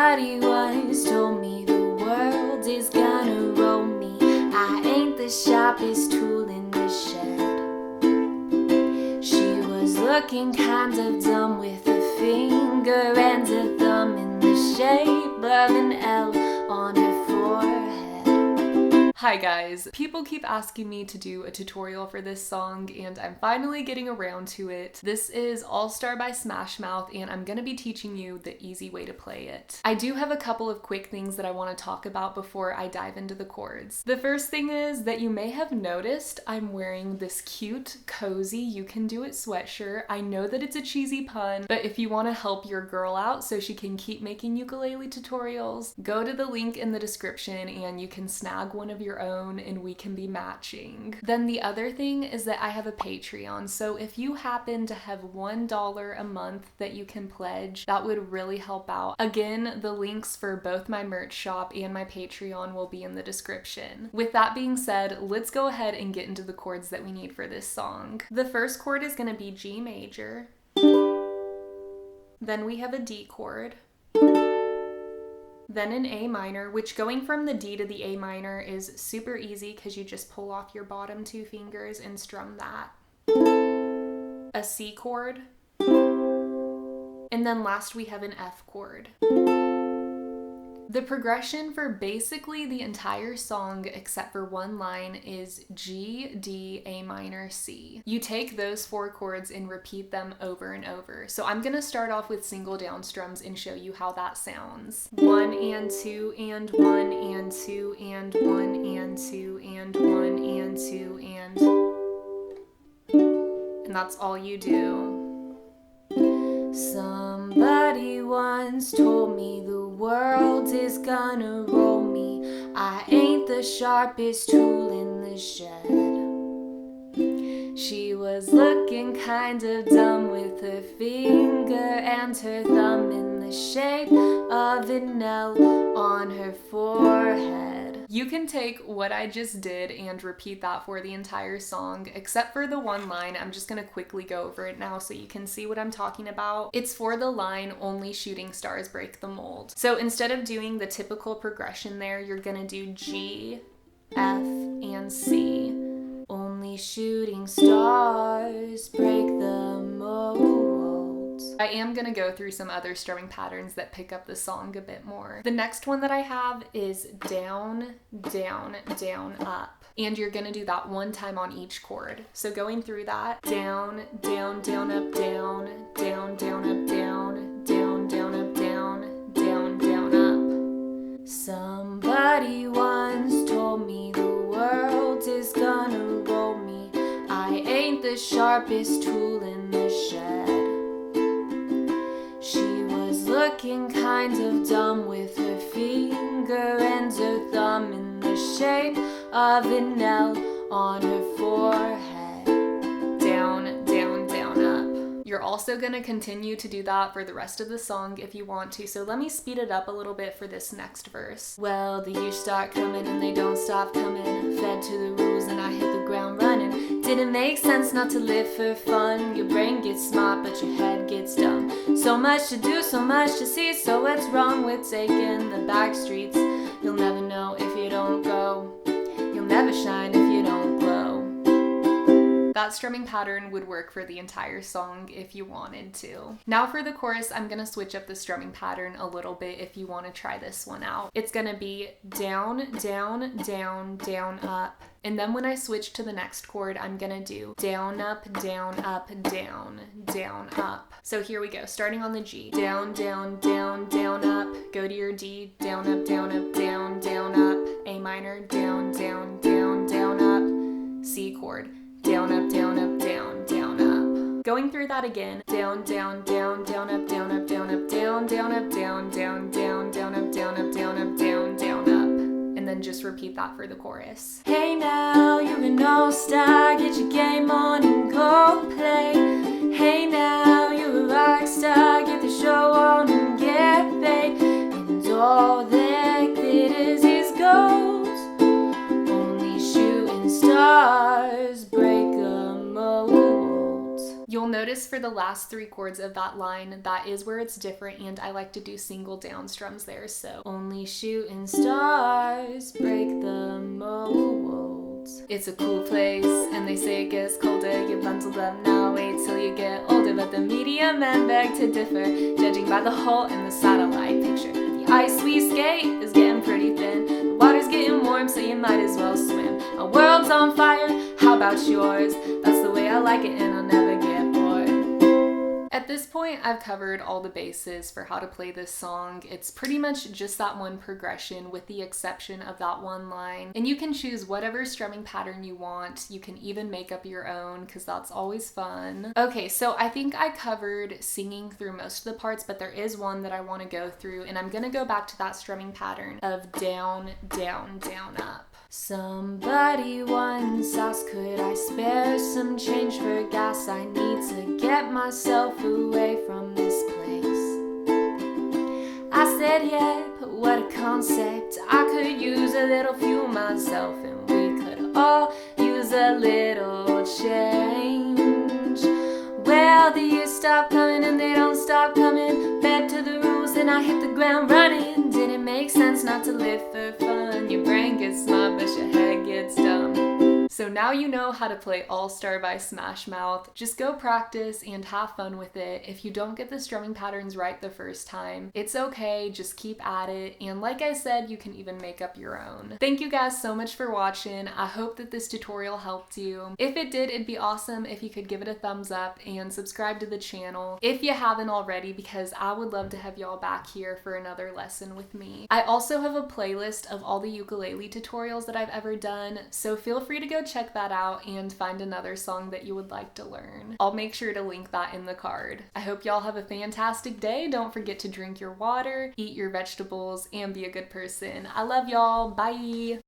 Somebody once told me the world is gonna roll me. I ain't the sharpest tool in the shed. She was looking kind of dumb with a finger and a thumb in the shape of an L on her forehead. Hi guys, people keep asking me to do a tutorial for this song and I'm finally getting around to it. This is All Star by Smash Mouth and I'm gonna be teaching you the easy way to play it. I do have a couple of quick things that I want to talk about before I dive into the chords. The first thing is that you may have noticed I'm wearing this cute, cozy You Can Do It sweatshirt. I know that it's a cheesy pun, but if you want to help your girl out so she can keep making ukulele tutorials, go to the link in the description and you can snag one of your own and we can be matching. Then the other thing is that I have a Patreon, so if you happen to have $1 a month that you can pledge, that would really help out. Again, the links for both my merch shop and my Patreon will be in the description. With that being said, let's go ahead and get into the chords that we need for this song. The first chord is going to be G major. Then we have a D chord. Then an A minor, which going from the D to the A minor is super easy because you just pull off your bottom two fingers and strum that. A C chord. And then last we have an F chord. The progression for basically the entire song except for one line is G, D, A minor, C. You take those four chords and repeat them over and over. So I'm gonna start off with single down strums and show you how that sounds. 1 and 2 and 1 and 2 and 1 and 2 and 1 and 2 and that's all you do. Somebody once told me the world is gonna roll me. I ain't the sharpest tool in the shed. She was looking kind of dumb with her finger and her thumb in the shape of an L on her forehead. You can take what I just did and repeat that for the entire song, except for the one line. I'm just gonna quickly go over it now so you can see what I'm talking about. It's for the line, only shooting stars break the mold. So instead of doing the typical progression there, you're gonna do G, F, and C. Only shooting stars break the mold. I am gonna go through some other strumming patterns that pick up the song a bit more. The next one that I have is down, down, down, up. And you're gonna do that one time on each chord. So going through that, down, down, down, up, down, down, down, up, down, down, down, up, down, down, down, up. Somebody once told me the world is gonna roll me. I ain't the sharpest tool in the shed. She was looking kind of dumb with her finger and her thumb in the shape of an L on her forehead. Down, down, down, up. You're also going to continue to do that for the rest of the song if you want to, so let me speed it up a little bit for this next verse. Well, the years start coming and they don't stop coming. Fed to the rules and I hit the ground running. Didn't make sense not to live for fun. Your brain gets smart but your head gets dumb. So much to do, so much to see, so what's wrong with taking the back streets? You'll never know if you don't go. You'll never shine if you don't glow. That strumming pattern would work for the entire song if you wanted to. Now for the chorus, I'm gonna switch up the strumming pattern a little bit if you want to try this one out. It's gonna be down, down, down, down, up. And then when I switch to the next chord, I'm gonna do down, up, down, up, down, down, up. So here we go, starting on the G. Down, down, down, down, up. Go to your D, down, up, down, up, down, down, up. A minor, down, down, down, down, up. C chord. Down, up, down, up, down, down, up. Going through that again. Down, down, down, down, up, down, up, down, up, down, down, up, down, down, down, down, up, down, up, down, up, down, down, up. And then just repeat that for the chorus. Hey now, you're an all-star, get your game on and go play. Hey now, you're a rock star, get the show on and get paid. And all that glitters is gold. Only shooting stars break a mold. You'll notice for the last 3 chords of that line, that is where it's different, and I like to do single down strums there. So only shooting stars break the molds. It's a cool place, and they say it gets colder. You're bundled up now, wait till you get older. But the media men beg to differ, judging by the hole in the satellite picture. The ice we skate is getting pretty thin. The water's getting warm, so you might as well swim. Our world's on fire, how about yours? That's the way I like it, and I'll never get bored. At this point, I've covered all the bases for how to play this song. It's pretty much just that one progression with the exception of that one line. And you can choose whatever strumming pattern you want. You can even make up your own, because that's always fun. Okay, so I think I covered singing through most of the parts, but there is one that I want to go through, and I'm gonna go back to that strumming pattern of down, down, down, up. Somebody once asked, could I spare some change for gas? I need to get myself away from this place. I said, yeah, but what a concept. I could use a little fuel myself, and we could all use a little change. Well, the years stop coming and they don't stop coming. Back to the rules and I hit the ground running. Did it make sense not to live for fun? Your brain gets smart but your head gets dumb. So now you know how to play All Star by Smash Mouth. Just go practice and have fun with it. If you don't get the strumming patterns right the first time, it's okay, just keep at it. And like I said, you can even make up your own. Thank you guys so much for watching. I hope that this tutorial helped you. If it did, it'd be awesome if you could give it a thumbs up and subscribe to the channel if you haven't already, because I would love to have y'all back here for another lesson with me. I also have a playlist of all the ukulele tutorials that I've ever done, so feel free to go check that out and find another song that you would like to learn. I'll make sure to link that in the card. I hope y'all have a fantastic day. Don't forget to drink your water, eat your vegetables, and be a good person. I love y'all. Bye!